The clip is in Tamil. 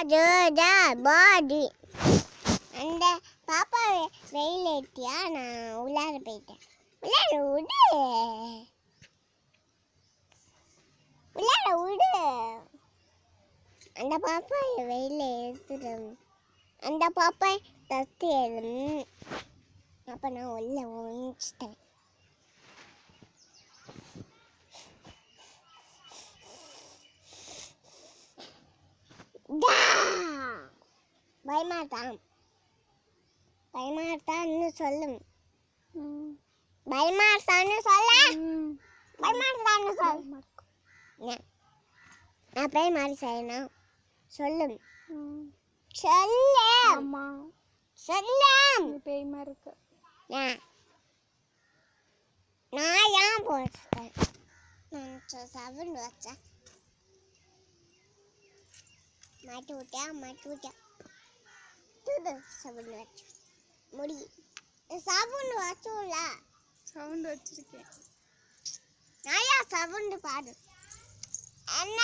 பாடி அந்த பாப்பா வெயில் ஏற்றியா நான் உள்ளார போயிட்டேன். உள்ளார விடு, உள்ளார விடு. அந்த பாப்பா வெயில் ஏற்றுடும். அந்த பாப்பா தத்து ஏறும். அப்போ நான் உள்ள ஒழிச்சிட்டேன். பயமாட்டான், பயமாட்டான்னு சொல்லும். பயமாட்டான்னு சொல்ல, பயமாட்டான்னு சொல்ல. நான் பேய் மாதிரி செய்யணும் சொல்லும். சொல்ல சொல்லம் பேய் மாதிரி இருக்கு. நான் ஏன் போட்டேன்? நான் சவுண்ட் வச்சேன். மாட்டி விட்டேன் சவுண்ட் வச்சு முடி. சவுண்ட் வச்சுல சவுண்ட் வச்சிருக்கேன். நான் சவுண்ட் பாடு. என்ன